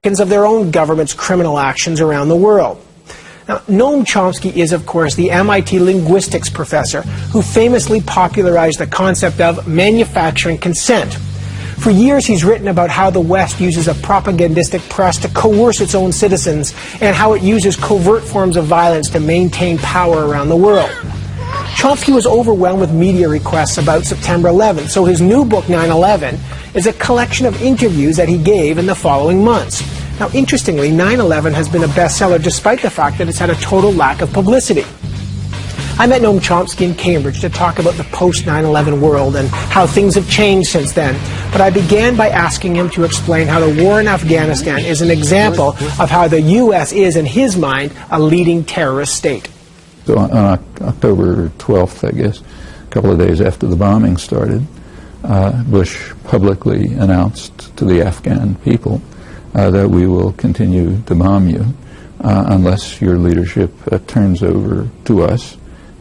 of their own government's criminal actions around the world. Now, Noam Chomsky is, of course, the MIT linguistics professor who famously popularized the concept of manufacturing consent. For years, he's written about how the West uses a propagandistic press to coerce its own citizens and how it uses covert forms of violence to maintain power around the world. Chomsky was overwhelmed with media requests about September 11th, so his new book, 9/11, is a collection of interviews that he gave in the following months. Now, interestingly, 9/11 has been a bestseller despite the fact that it's had a total lack of publicity. I met Noam Chomsky in Cambridge to talk about the post-9/11 world and how things have changed since then. But I began by asking him to explain how the war in Afghanistan is an example of how the U.S. is, in his mind, a leading terrorist state. So on October 12th, I guess, a couple of days after the bombing started, Bush publicly announced to the Afghan people that we will continue to bomb you unless your leadership turns over to us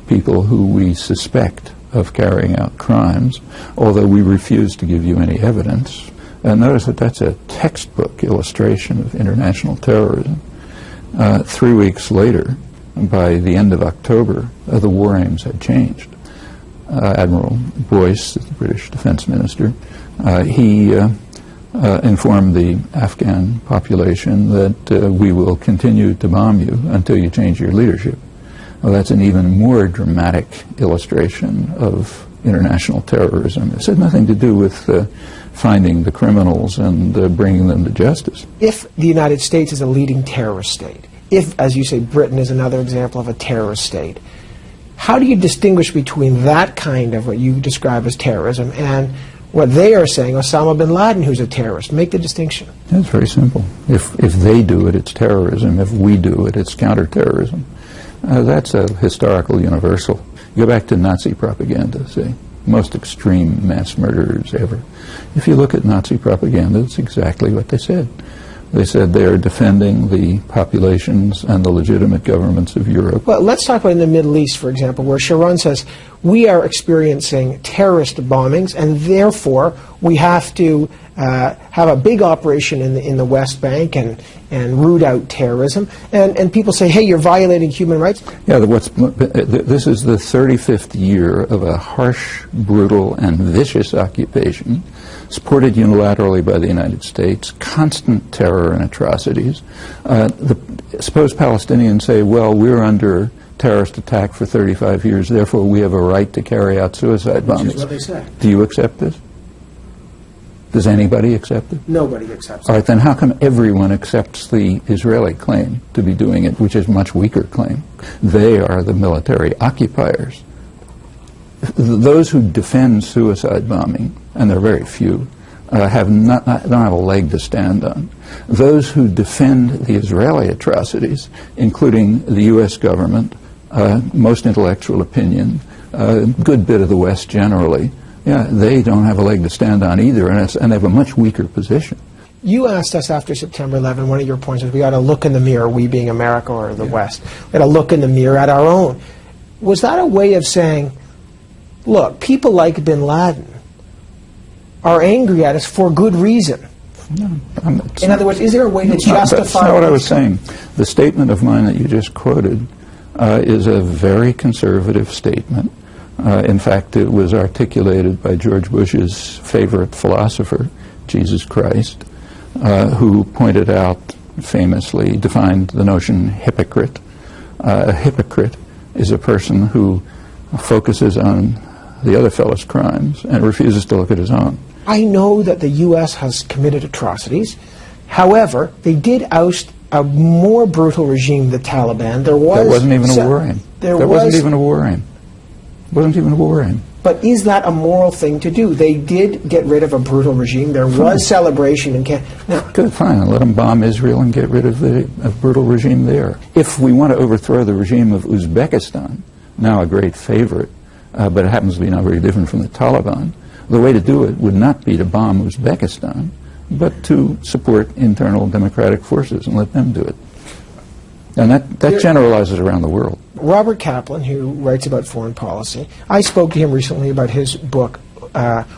people who we suspect of carrying out crimes, although we refuse to give you any evidence. And notice that that's a textbook illustration of international terrorism. 3 weeks later, by the end of October, the war aims had changed. Admiral Boyce, the British defense minister, he informed the Afghan population that we will continue to bomb you until you change your leadership. Well, that's an even more dramatic illustration of international terrorism. It had nothing to do with finding the criminals and bringing them to justice. If the United States is a leading terrorist state, if, as you say, Britain is another example of a terrorist state, how do you distinguish between that kind of what you describe as terrorism and what they are saying, Osama bin Laden, who's a terrorist? Make the distinction. It's very simple. If they do it, it's terrorism. If we do it, it's counterterrorism. That's a historical universal. You go back to Nazi propaganda, say, most extreme mass murderers ever. If you look at Nazi propaganda, it's exactly what they said. They said they are defending the populations and the legitimate governments of Europe. Well, let's talk about in the Middle East, for example, where Sharon says, we are experiencing terrorist bombings, and therefore we have to have a big operation in the West Bank and root out terrorism. And people say, hey, you're violating human rights. Yeah, this is the 35th year of a harsh, brutal, and vicious occupation, supported unilaterally by the United States, constant terror and atrocities. Suppose Palestinians say, well, we're under terrorist attack for 35 years, therefore we have a right to carry out suicide bombings. Which is what they say. Do you accept this? Does anybody accept it? Nobody accepts it. All right, then how come everyone accepts the Israeli claim to be doing it, which is a much weaker claim? They are the military occupiers. Those who defend suicide bombing, and there are very few, don't have a leg to stand on. Those who defend the Israeli atrocities, including the U.S. government, most intellectual opinion, a good bit of the West generally, yeah, they don't have a leg to stand on either, and they have a much weaker position. You asked us after September 11, one of your points was we ought to look in the mirror, we being America or the West, we ought to look in the mirror at our own. Was that a way of saying, look, people like bin Laden are angry at us for good reason? No, in other words, is there a way to justify... That's not what I was saying. The statement of mine that you just quoted is a very conservative statement. In fact, it was articulated by George Bush's favorite philosopher, Jesus Christ, who pointed out, famously defined the notion hypocrite. A hypocrite is a person who focuses on the other fellow's crimes and refuses to look at his own. I know that the U.S. has committed atrocities. However, they did oust a more brutal regime, the Taliban. There wasn't even a war aim. There wasn't even a war aim. Wasn't even a war aim. But is that a moral thing to do? They did get rid of a brutal regime. There was celebration in Canada. Good, fine. Let them bomb Israel and get rid of the brutal regime there. If we want to overthrow the regime of Uzbekistan, now a great favorite, but it happens to be not very different from the Taliban, the way to do it would not be to bomb Uzbekistan, but to support internal democratic forces and let them do it. And that generalizes around the world. Robert Kaplan, who writes about foreign policy, I spoke to him recently about his book,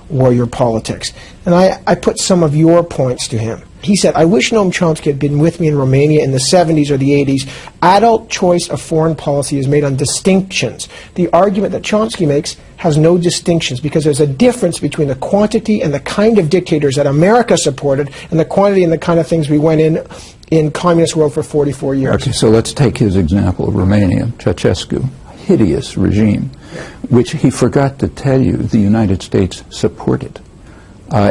warrior politics. And I put some of your points to him. He said, I wish Noam Chomsky had been with me in Romania in the 70s or the 80s. Adult choice of foreign policy is made on distinctions. The argument that Chomsky makes has no distinctions because there's a difference between the quantity and the kind of dictators that America supported and the quantity and the kind of things we went in communist world for 44 years. Okay, so let's take his example of Romania, Ceausescu, hideous regime, which he forgot to tell you the United States supported.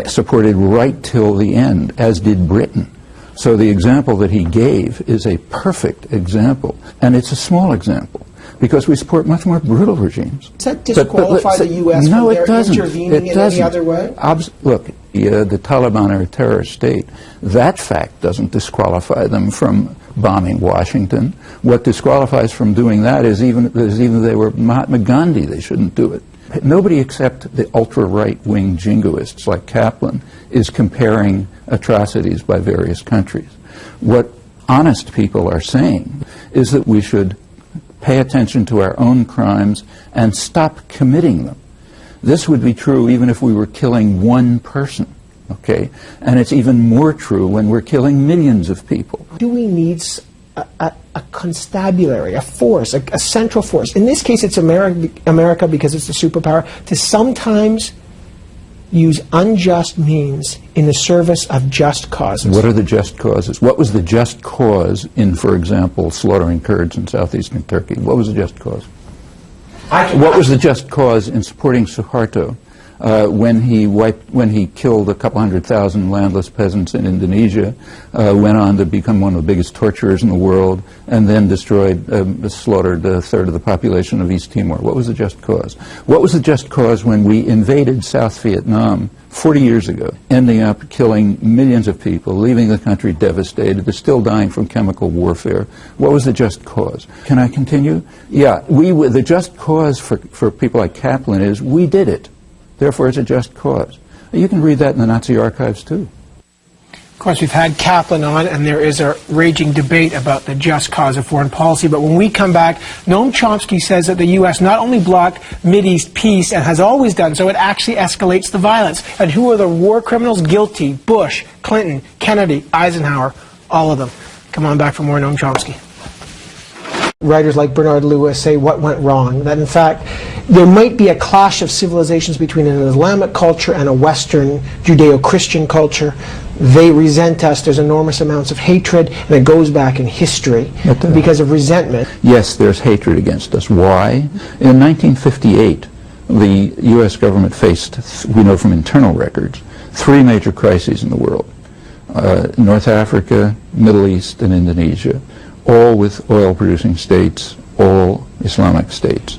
Supported right till the end, as did Britain. So the example that he gave is a perfect example, and it's a small example, because we support much more brutal regimes. Does that disqualify the U.S. No, from it doesn't. intervening in any other way? Look, the Taliban are a terrorist state. That fact doesn't disqualify them from bombing Washington. What disqualifies from doing that is even if they were Mahatma Gandhi, they shouldn't do it. Nobody except the ultra-right-wing jingoists like Kaplan is comparing atrocities by various countries. What honest people are saying is that we should pay attention to our own crimes and stop committing them. This would be true even if we were killing one person, okay? And it's even more true when we're killing millions of people. Do we need a constabulary, a force, a central force? In this case, it's America because it's the superpower, to sometimes use unjust means in the service of just causes. What are the just causes? What was the just cause in, for example, slaughtering Kurds in southeastern Turkey? What was the just cause? What was the just cause in supporting Suharto when he killed a couple 100,000 landless peasants in Indonesia, went on to become one of the biggest torturers in the world, and then slaughtered a third of the population of East Timor? What was the just cause? What was the just cause when we invaded South Vietnam 40 years ago, ending up killing millions of people, leaving the country devastated, they're still dying from chemical warfare? What was the just cause? Can I continue? Yeah, the just cause for people like Kaplan is we did it. Therefore, it's a just cause. You can read that in the Nazi archives, too. Of course, we've had Kaplan on, and there is a raging debate about the just cause of foreign policy. But when we come back, Noam Chomsky says that the U.S. not only blocked Mideast peace and has always done so, it actually escalates the violence. And who are the war criminals? Guilty. Bush, Clinton, Kennedy, Eisenhower, all of them. Come on back for more Noam Chomsky. Writers like Bernard Lewis say what went wrong, that in fact there might be a clash of civilizations between an Islamic culture and a Western Judeo-Christian culture. They resent us, there's enormous amounts of hatred, and it goes back in history because of resentment. Yes, there's hatred against us. Why? In 1958, the U.S. government faced, we know from internal records, 3 major crises in the world. North Africa, Middle East, and Indonesia. All with oil-producing states, all Islamic states.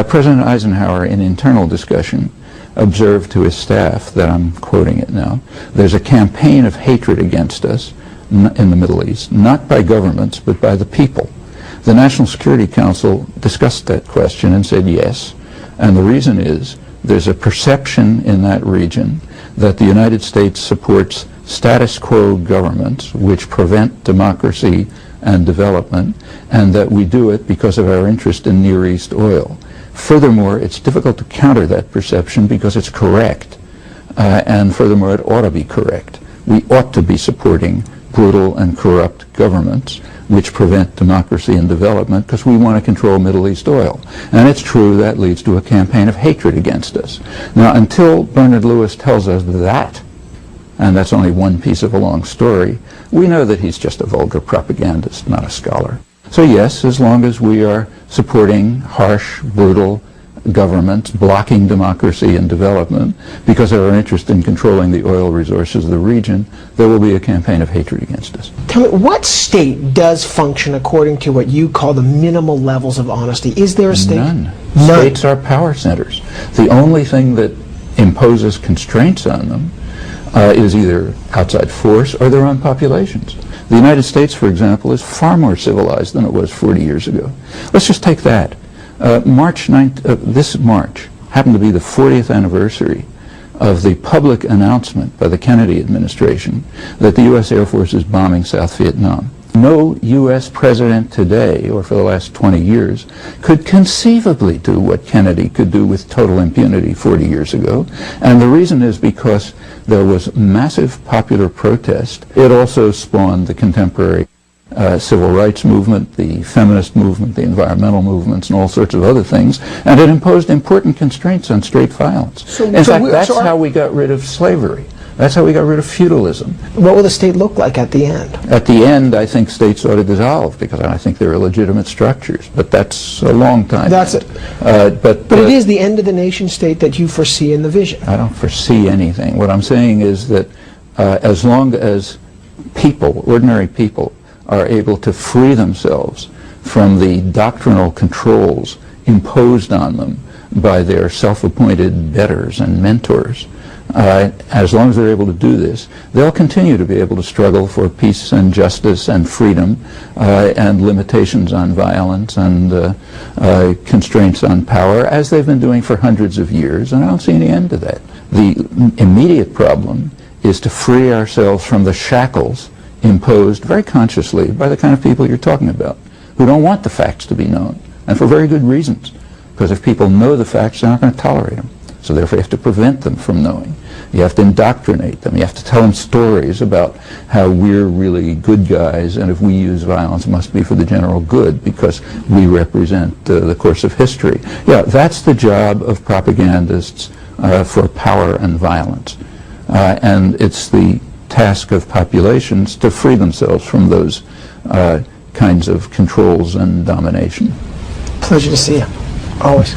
President Eisenhower, in internal discussion, observed to his staff, that I'm quoting it now, there's a campaign of hatred against us in the Middle East, not by governments, but by the people. The National Security Council discussed that question and said yes, and the reason is there's a perception in that region that the United States supports status quo governments which prevent democracy and development, and that we do it because of our interest in Near East oil. Furthermore, it's difficult to counter that perception because it's correct, and furthermore, it ought to be correct. We ought to be supporting brutal and corrupt governments which prevent democracy and development because we want to control Middle East oil. And it's true that leads to a campaign of hatred against us. Now, until Bernard Lewis tells us that, and that's only one piece of a long story, we know that he's just a vulgar propagandist, not a scholar. So yes, as long as we are supporting harsh, brutal governments, blocking democracy and development, because of our interest in controlling the oil resources of the region, there will be a campaign of hatred against us. Tell me, what state does function according to what you call the minimal levels of honesty? Is there a state? None. States are power centers. The only thing that imposes constraints on them is either outside force or their own populations. The United States, for example, is far more civilized than it was 40 years ago. Let's just take that. This March happened to be the 40th anniversary of the public announcement by the Kennedy administration that the U.S. Air Force is bombing South Vietnam. No U.S. president today, or for the last 20 years, could conceivably do what Kennedy could do with total impunity 40 years ago. And the reason is because there was massive popular protest. It also spawned the contemporary civil rights movement, the feminist movement, the environmental movements, and all sorts of other things. And it imposed important constraints on straight violence. In fact, that's how we got rid of slavery. That's how we got rid of feudalism. What will the state look like at the end? At the end, I think states ought to dissolve, because I think they're illegitimate structures. But that's a long time. That's it. But it is the end of the nation state that you foresee in the vision. I don't foresee anything. What I'm saying is that as long as people, ordinary people, are able to free themselves from the doctrinal controls imposed on them by their self-appointed betters and mentors, as long as they're able to do this, they'll continue to be able to struggle for peace and justice and freedom and limitations on violence and constraints on power, as they've been doing for hundreds of years, and I don't see any end to that. The immediate problem is to free ourselves from the shackles imposed very consciously by the kind of people you're talking about, who don't want the facts to be known, and for very good reasons, because if people know the facts, they're not going to tolerate them. So therefore you have to prevent them from knowing. You have to indoctrinate them. You have to tell them stories about how we're really good guys, and if we use violence, it must be for the general good because we represent the course of history. Yeah, that's the job of propagandists for power and violence. And it's the task of populations to free themselves from those kinds of controls and domination. Pleasure to see you. Always.